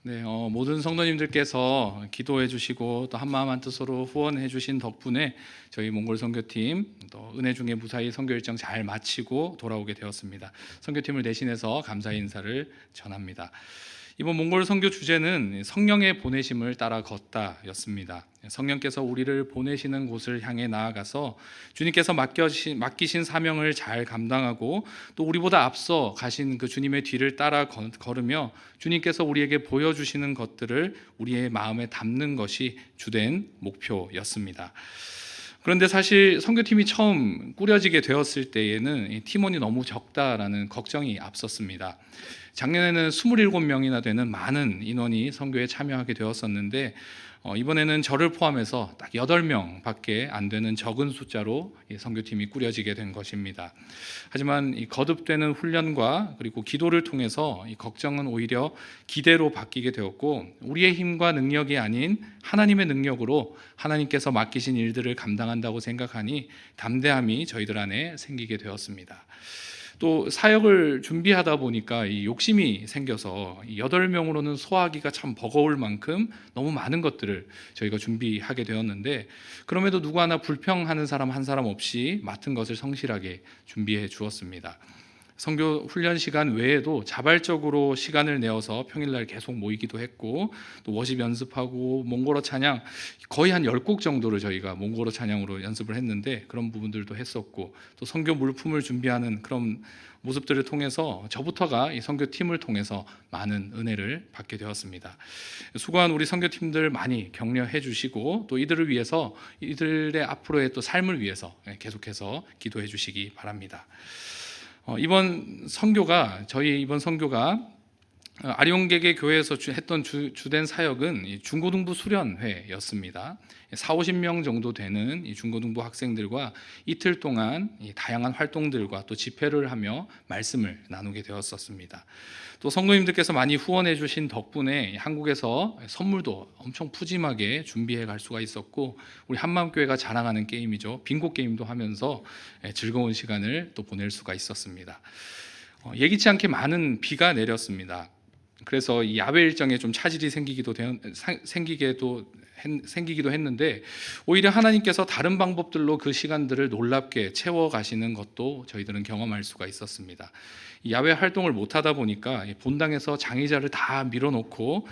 네, 모든 성도님들께서 기도해 주시고 또 한마음 한뜻으로 후원해 주신 덕분에 저희 몽골 선교팀 또 은혜 중에 무사히 선교 일정 잘 마치고 돌아오게 되었습니다. 선교팀을 대신해서 감사 인사를 전합니다. 이번 몽골 선교 주제는 성령의 보내심을 따라 걷다였습니다. 성령께서 우리를 보내시는 곳을 향해 나아가서 주님께서 맡기신 사명을 잘 감당하고 또 우리보다 앞서 가신 그 주님의 뒤를 따라 걸으며 주님께서 우리에게 보여주시는 것들을 우리의 마음에 담는 것이 주된 목표였습니다. 그런데 사실 선교팀이 처음 꾸려지게 되었을 때에는 팀원이 너무 적다라는 걱정이 앞섰습니다. 작년에는 27명이나 되는 많은 인원이 선교에 참여하게 되었었는데 이번에는 저를 포함해서 딱 8명밖에 안 되는 적은 숫자로 선교팀이 꾸려지게 된 것입니다. 하지만 이 거듭되는 훈련과 그리고 기도를 통해서 이 걱정은 오히려 기대로 바뀌게 되었고, 우리의 힘과 능력이 아닌 하나님의 능력으로 하나님께서 맡기신 일들을 감당한다고 생각하니 담대함이 저희들 안에 생기게 되었습니다. 또 사역을 준비하다 보니까 이 욕심이 생겨서 8명으로는 소화하기가 참 버거울 만큼 너무 많은 것들을 저희가 준비하게 되었는데, 그럼에도 누구 하나 불평하는 사람 한 사람 없이 맡은 것을 성실하게 준비해 주었습니다. 선교 훈련 시간 외에도 자발적으로 시간을 내어서 평일날 계속 모이기도 했고, 또 워십 연습하고 몽골어 찬양 거의 한 10곡 정도를 저희가 몽골어 찬양으로 연습을 했는데 그런 부분들도 했었고, 또 선교 물품을 준비하는 그런 모습들을 통해서 저부터가 이 선교팀을 통해서 많은 은혜를 받게 되었습니다. 수고한 우리 선교팀들 많이 격려해 주시고 또 이들을 위해서, 이들의 앞으로의 또 삶을 위해서 계속해서 기도해 주시기 바랍니다. 저희 이번 선교가 아리온객의 교회에서 했던 주된 사역은 중고등부 수련회였습니다. 40-50명 정도 되는 중고등부 학생들과 이틀 동안 다양한 활동들과 또 집회를 하며 말씀을 나누게 되었었습니다. 또 성도님들께서 많이 후원해 주신 덕분에 한국에서 선물도 엄청 푸짐하게 준비해 갈 수가 있었고, 우리 한마음교회가 자랑하는 게임이죠, 빙고 게임도 하면서 즐거운 시간을 또 보낼 수가 있었습니다. 예기치 않게 많은 비가 내렸습니다. 그래서 이 야외 일정에 좀 차질이 생기기도 했는데, 오히려 하나님께서 다른 방법들로 그 시간들을 놀랍게 채워가시는 것도 저희들은 경험할 수가 있었습니다. 야외 활동을 못하다 보니까 본당에서 장의자를 다 밀어놓고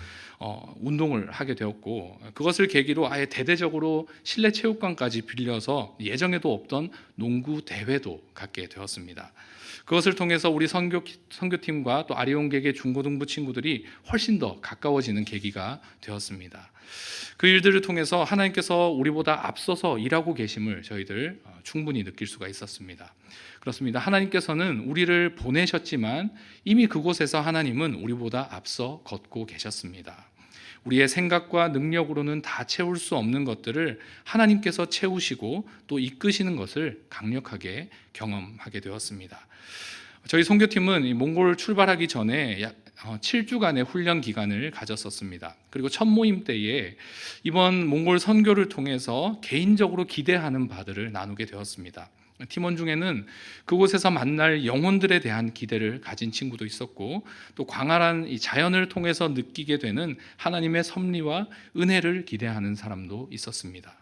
운동을 하게 되었고, 그것을 계기로 아예 대대적으로 실내 체육관까지 빌려서 예정에도 없던 농구 대회도 갖게 되었습니다. 그것을 통해서 우리 선교팀과 또 아리온객의 중고등부 친구들이 훨씬 더 가까워지는 계기가 되었습니다. 그 일들을 통해서 하나님께서 우리보다 앞서서 일하고 계심을 저희들 충분히 느낄 수가 있었습니다. 그렇습니다. 하나님께서는 우리를 보내셨지만 이미 그곳에서 하나님은 우리보다 앞서 걷고 계셨습니다. 우리의 생각과 능력으로는 다 채울 수 없는 것들을 하나님께서 채우시고 또 이끄시는 것을 강력하게 경험하게 되었습니다. 저희 선교팀은 몽골 출발하기 전에 약 7주간의 훈련 기간을 가졌었습니다. 그리고 첫 모임 때에 이번 몽골 선교를 통해서 개인적으로 기대하는 바들을 나누게 되었습니다. 팀원 중에는 그곳에서 만날 영혼들에 대한 기대를 가진 친구도 있었고, 또 광활한 이 자연을 통해서 느끼게 되는 하나님의 섭리와 은혜를 기대하는 사람도 있었습니다.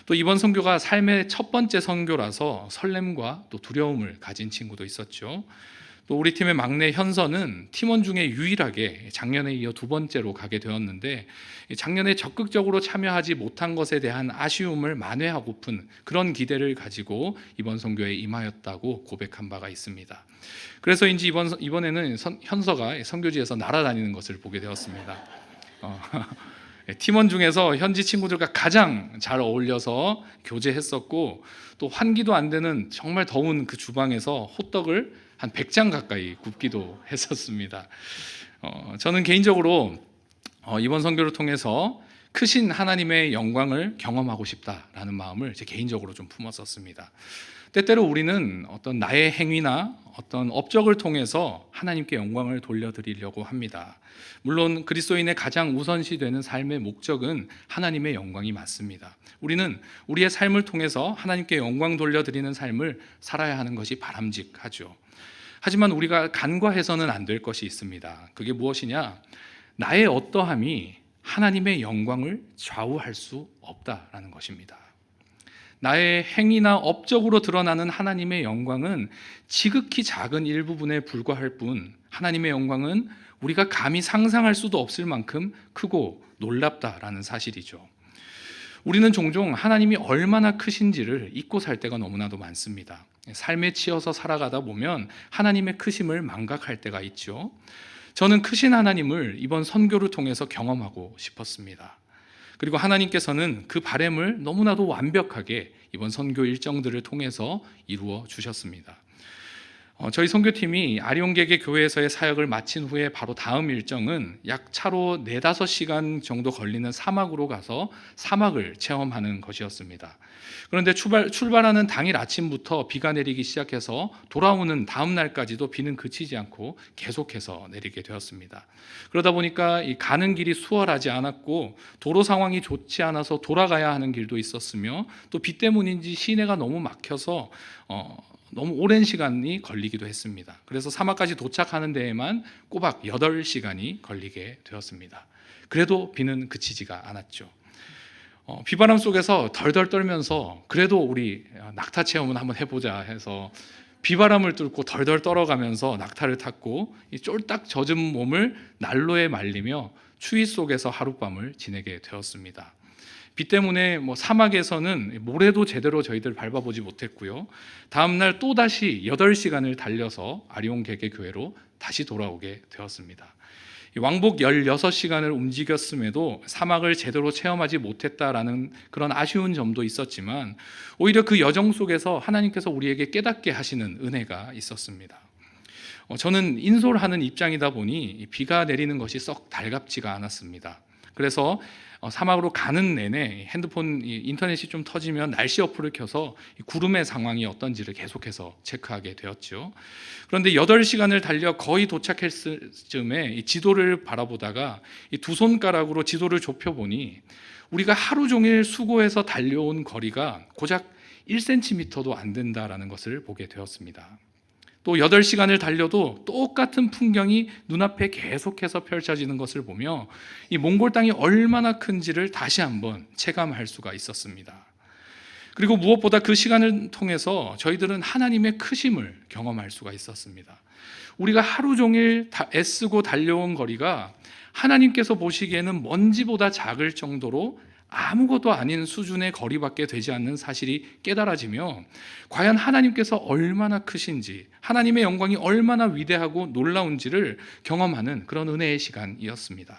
또 이번 선교가 삶의 첫 번째 선교라서 설렘과 또 두려움을 가진 친구도 있었죠. 또 우리 팀의 막내 현서는 팀원 중에 유일하게 작년에 이어 2번째로 가게 되었는데, 작년에 적극적으로 참여하지 못한 것에 대한 아쉬움을 만회하고픈 그런 기대를 가지고 이번 선교에 임하였다고 고백한 바가 있습니다. 그래서인지 이번에는 현서가 선교지에서 날아다니는 것을 보게 되었습니다. 팀원 중에서 현지 친구들과 가장 잘 어울려서 교제했었고, 또 환기도 안 되는 정말 더운 그 주방에서 호떡을 한 100장 가까이 굽기도 했었습니다. 저는 개인적으로 이번 선교를 통해서 크신 하나님의 영광을 경험하고 싶다라는 마음을 제 개인적으로 좀 품었었습니다. 때때로 우리는 어떤 나의 행위나 어떤 업적을 통해서 하나님께 영광을 돌려드리려고 합니다. 물론 그리스도인의 가장 우선시되는 삶의 목적은 하나님의 영광이 맞습니다. 우리는 우리의 삶을 통해서 하나님께 영광 돌려드리는 삶을 살아야 하는 것이 바람직하죠. 하지만 우리가 간과해서는 안 될 것이 있습니다. 그게 무엇이냐? 나의 어떠함이 하나님의 영광을 좌우할 수 없다라는 것입니다. 나의 행위나 업적으로 드러나는 하나님의 영광은 지극히 작은 일부분에 불과할 뿐, 하나님의 영광은 우리가 감히 상상할 수도 없을 만큼 크고 놀랍다라는 사실이죠. 우리는 종종 하나님이 얼마나 크신지를 잊고 살 때가 너무나도 많습니다. 삶에 치여서 살아가다 보면 하나님의 크심을 망각할 때가 있죠. 저는 크신 하나님을 이번 선교를 통해서 경험하고 싶었습니다. 그리고 하나님께서는 그 바람을 너무나도 완벽하게 이번 선교 일정들을 통해서 이루어 주셨습니다. 저희 선교팀이 아리온개개 교회에서의 사역을 마친 후에 바로 다음 일정은 약 차로 4-5시간 정도 걸리는 사막으로 가서 사막을 체험하는 것이었습니다. 그런데 출발하는 당일 아침부터 비가 내리기 시작해서 돌아오는 다음 날까지도 비는 그치지 않고 계속해서 내리게 되었습니다. 그러다 보니까 이 가는 길이 수월하지 않았고 도로 상황이 좋지 않아서 돌아가야 하는 길도 있었으며 또 비 때문인지 시내가 너무 막혀서 너무 오랜 시간이 걸리기도 했습니다. 그래서 사막까지 도착하는 데에만 꼬박 8시간이 걸리게 되었습니다. 그래도 비는 그치지가 않았죠. 비바람 속에서 덜덜 떨면서 그래도 우리 낙타 체험은 한번 해보자 해서 비바람을 뚫고 덜덜 떨어가면서 낙타를 탔고 이 쫄딱 젖은 몸을 난로에 말리며 추위 속에서 하룻밤을 지내게 되었습니다. 비 때문에 사막에서는 모래도 제대로 저희들 밟아보지 못했고요. 다음날 또다시 8시간을 달려서 아리온개개교회로 다시 돌아오게 되었습니다. 왕복 16시간을 움직였음에도 사막을 제대로 체험하지 못했다라는 그런 아쉬운 점도 있었지만 오히려 그 여정 속에서 하나님께서 우리에게 깨닫게 하시는 은혜가 있었습니다. 저는 인솔하는 입장이다 보니 비가 내리는 것이 썩 달갑지가 않았습니다. 그래서 사막으로 가는 내내 핸드폰 인터넷이 좀 터지면 날씨 어플을 켜서 구름의 상황이 어떤지를 계속해서 체크하게 되었죠. 그런데 8시간을 달려 거의 도착했을 즈음에 지도를 바라보다가 두 손가락으로 지도를 좁혀보니 우리가 하루 종일 수고해서 달려온 거리가 고작 1cm도 안 된다라는 것을 보게 되었습니다. 또 8시간을 달려도 똑같은 풍경이 눈앞에 계속해서 펼쳐지는 것을 보며 이 몽골 땅이 얼마나 큰지를 다시 한번 체감할 수가 있었습니다. 그리고 무엇보다 그 시간을 통해서 저희들은 하나님의 크심을 경험할 수가 있었습니다. 우리가 하루 종일 애쓰고 달려온 거리가 하나님께서 보시기에는 먼지보다 작을 정도로 아무것도 아닌 수준의 거리밖에 되지 않는 사실이 깨달아지며 과연 하나님께서 얼마나 크신지, 하나님의 영광이 얼마나 위대하고 놀라운지를 경험하는 그런 은혜의 시간이었습니다.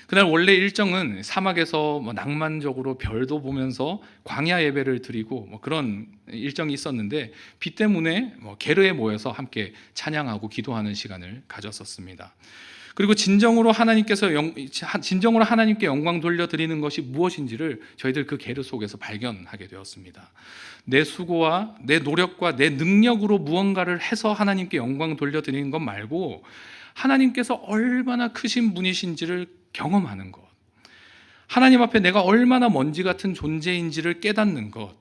그날 원래 일정은 사막에서 낭만적으로 별도 보면서 광야 예배를 드리고 그런 일정이 있었는데 비 때문에 게르에 모여서 함께 찬양하고 기도하는 시간을 가졌었습니다. 그리고 진정으로 하나님께 영광 돌려드리는 것이 무엇인지를 저희들 그 게르 속에서 발견하게 되었습니다. 내 수고와 내 노력과 내 능력으로 무언가를 해서 하나님께 영광 돌려드리는 것 말고 하나님께서 얼마나 크신 분이신지를 경험하는 것, 하나님 앞에 내가 얼마나 먼지 같은 존재인지를 깨닫는 것,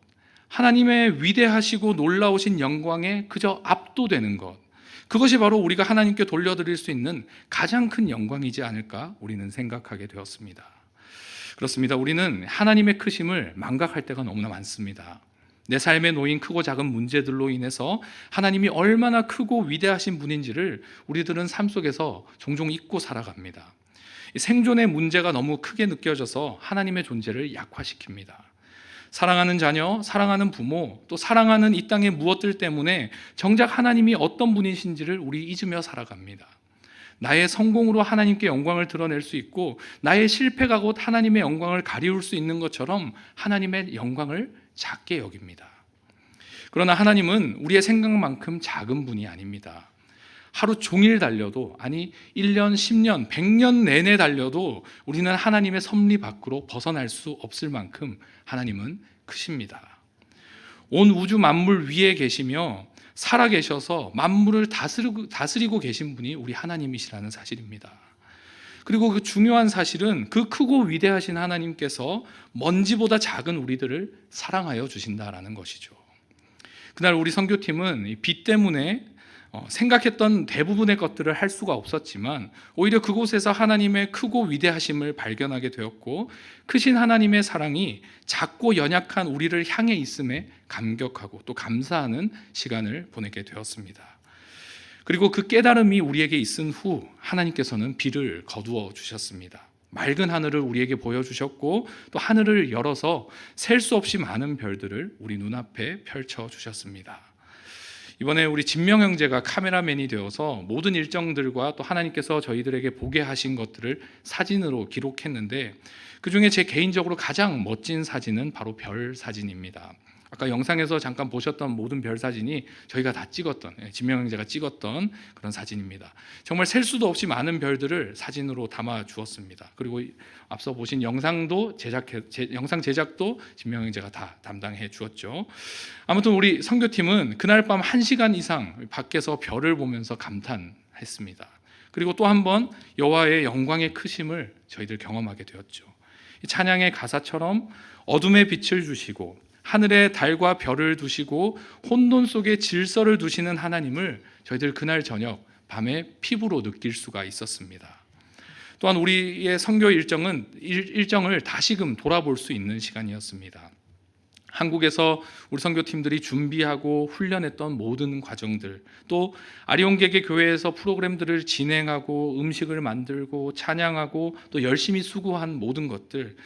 하나님의 위대하시고 놀라우신 영광에 그저 압도되는 것, 그것이 바로 우리가 하나님께 돌려드릴 수 있는 가장 큰 영광이지 않을까 우리는 생각하게 되었습니다. 그렇습니다. 우리는 하나님의 크심을 망각할 때가 너무나 많습니다. 내 삶에 놓인 크고 작은 문제들로 인해서 하나님이 얼마나 크고 위대하신 분인지를 우리들은 삶 속에서 종종 잊고 살아갑니다. 생존의 문제가 너무 크게 느껴져서 하나님의 존재를 약화시킵니다. 사랑하는 자녀, 사랑하는 부모, 또 사랑하는 이 땅의 무엇들 때문에 정작 하나님이 어떤 분이신지를 우리 잊으며 살아갑니다. 나의 성공으로 하나님께 영광을 드러낼 수 있고 나의 실패가 곧 하나님의 영광을 가리울 수 있는 것처럼 하나님의 영광을 작게 여깁니다. 그러나 하나님은 우리의 생각만큼 작은 분이 아닙니다. 하루 종일 달려도, 아니 1년, 10년, 100년 내내 달려도 우리는 하나님의 섭리 밖으로 벗어날 수 없을 만큼 하나님은 크십니다. 온 우주 만물 위에 계시며 살아계셔서 만물을 다스리고 계신 분이 우리 하나님이시라는 사실입니다. 그리고 그 중요한 사실은 그 크고 위대하신 하나님께서 먼지보다 작은 우리들을 사랑하여 주신다라는 것이죠. 그날 우리 선교팀은 비 때문에 생각했던 대부분의 것들을 할 수가 없었지만 오히려 그곳에서 하나님의 크고 위대하심을 발견하게 되었고, 크신 하나님의 사랑이 작고 연약한 우리를 향해 있음에 감격하고 또 감사하는 시간을 보내게 되었습니다. 그리고 그 깨달음이 우리에게 있은 후 하나님께서는 비를 거두어 주셨습니다. 맑은 하늘을 우리에게 보여주셨고 또 하늘을 열어서 셀 수 없이 많은 별들을 우리 눈앞에 펼쳐 주셨습니다. 이번에 우리 진명 형제가 카메라맨이 되어서 모든 일정들과 또 하나님께서 저희들에게 보게 하신 것들을 사진으로 기록했는데, 그중에 제 개인적으로 가장 멋진 사진은 바로 별 사진입니다. 아까 영상에서 잠깐 보셨던 모든 별 사진이 저희가 다 찍었던, 진명 형제가 찍었던 그런 사진입니다. 정말 셀 수도 없이 많은 별들을 사진으로 담아 주었습니다. 그리고 앞서 보신 영상도 영상 제작도 진명 형제가 다 담당해 주었죠. 아무튼 우리 선교팀은 그날 밤 1시간 이상 밖에서 별을 보면서 감탄했습니다. 그리고 또 한 번 여호와의 영광의 크심을 저희들 경험하게 되었죠. 이 찬양의 가사처럼 어둠에 빛을 주시고 하늘에 달과 별을 두시고 혼돈 속에 질서를 두시는 하나님을 저희들 그날 저녁 밤에 피부로 느낄 수가 있었습니다. 또한 우리의 선교 일정을 다시금 돌아볼 수 있는 시간이었습니다. 한국에서 우리 선교팀들이 준비하고 훈련했던 모든 과정들, 또 아리온개개 교회에서 프로그램들을 진행하고 음식을 만들고 찬양하고 또 열심히 수고한 모든 것들,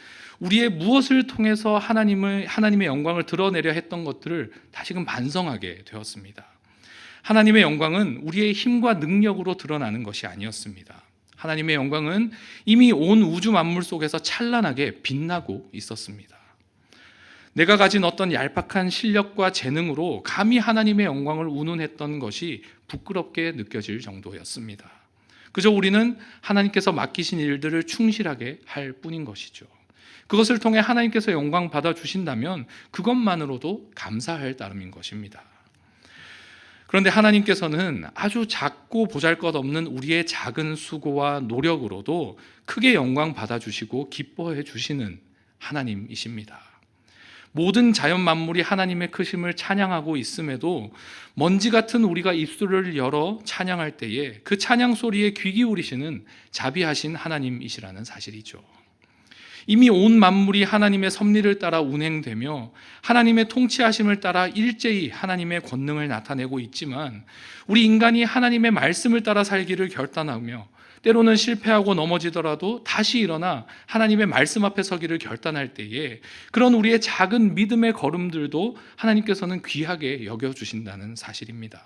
우리의 무엇을 통해서 하나님의 영광을 드러내려 했던 것들을 다시금 반성하게 되었습니다. 하나님의 영광은 우리의 힘과 능력으로 드러나는 것이 아니었습니다. 하나님의 영광은 이미 온 우주 만물 속에서 찬란하게 빛나고 있었습니다. 내가 가진 어떤 얄팍한 실력과 재능으로 감히 하나님의 영광을 운운했던 것이 부끄럽게 느껴질 정도였습니다. 그저 우리는 하나님께서 맡기신 일들을 충실하게 할 뿐인 것이죠. 그것을 통해 하나님께서 영광 받아주신다면 그것만으로도 감사할 따름인 것입니다. 그런데 하나님께서는 아주 작고 보잘것없는 우리의 작은 수고와 노력으로도 크게 영광 받아주시고 기뻐해 주시는 하나님이십니다. 모든 자연 만물이 하나님의 크심을 찬양하고 있음에도 먼지 같은 우리가 입술을 열어 찬양할 때에 그 찬양 소리에 귀 기울이시는 자비하신 하나님이시라는 사실이죠. 이미 온 만물이 하나님의 섭리를 따라 운행되며 하나님의 통치하심을 따라 일제히 하나님의 권능을 나타내고 있지만, 우리 인간이 하나님의 말씀을 따라 살기를 결단하며 때로는 실패하고 넘어지더라도 다시 일어나 하나님의 말씀 앞에 서기를 결단할 때에 그런 우리의 작은 믿음의 걸음들도 하나님께서는 귀하게 여겨주신다는 사실입니다.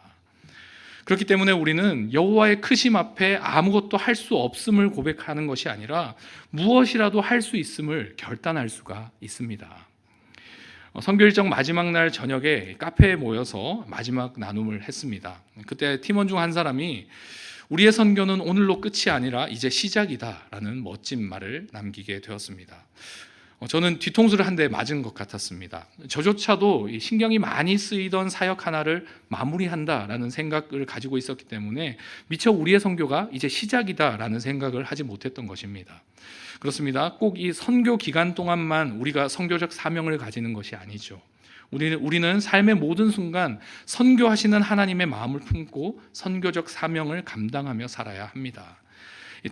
그렇기 때문에 우리는 여호와의 크심 앞에 아무것도 할 수 없음을 고백하는 것이 아니라 무엇이라도 할 수 있음을 결단할 수가 있습니다. 선교 일정 마지막 날 저녁에 카페에 모여서 마지막 나눔을 했습니다. 그때 팀원 중 한 사람이 우리의 선교는 오늘로 끝이 아니라 이제 시작이다라는 멋진 말을 남기게 되었습니다. 저는 뒤통수를 한 대 맞은 것 같았습니다. 저조차도 신경이 많이 쓰이던 사역 하나를 마무리한다라는 생각을 가지고 있었기 때문에 미처 우리의 선교가 이제 시작이다라는 생각을 하지 못했던 것입니다. 그렇습니다. 꼭 이 선교 기간 동안만 우리가 선교적 사명을 가지는 것이 아니죠. 우리는 삶의 모든 순간 선교하시는 하나님의 마음을 품고 선교적 사명을 감당하며 살아야 합니다.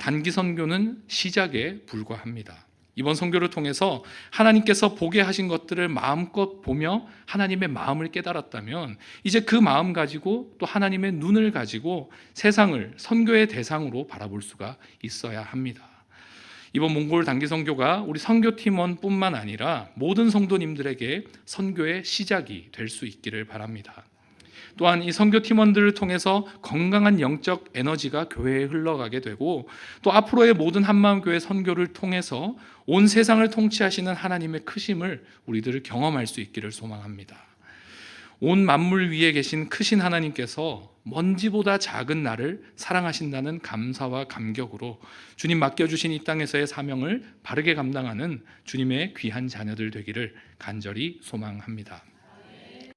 단기 선교는 시작에 불과합니다. 이번 선교를 통해서 하나님께서 보게 하신 것들을 마음껏 보며 하나님의 마음을 깨달았다면 이제 그 마음 가지고 또 하나님의 눈을 가지고 세상을 선교의 대상으로 바라볼 수가 있어야 합니다. 이번 몽골 단기 선교가 우리 선교팀원뿐만 아니라 모든 성도님들에게 선교의 시작이 될 수 있기를 바랍니다. 또한 이 선교 팀원들을 통해서 건강한 영적 에너지가 교회에 흘러가게 되고 또 앞으로의 모든 한마음교회 선교를 통해서 온 세상을 통치하시는 하나님의 크심을 우리들을 경험할 수 있기를 소망합니다. 온 만물 위에 계신 크신 하나님께서 먼지보다 작은 나를 사랑하신다는 감사와 감격으로 주님 맡겨주신 이 땅에서의 사명을 바르게 감당하는 주님의 귀한 자녀들 되기를 간절히 소망합니다.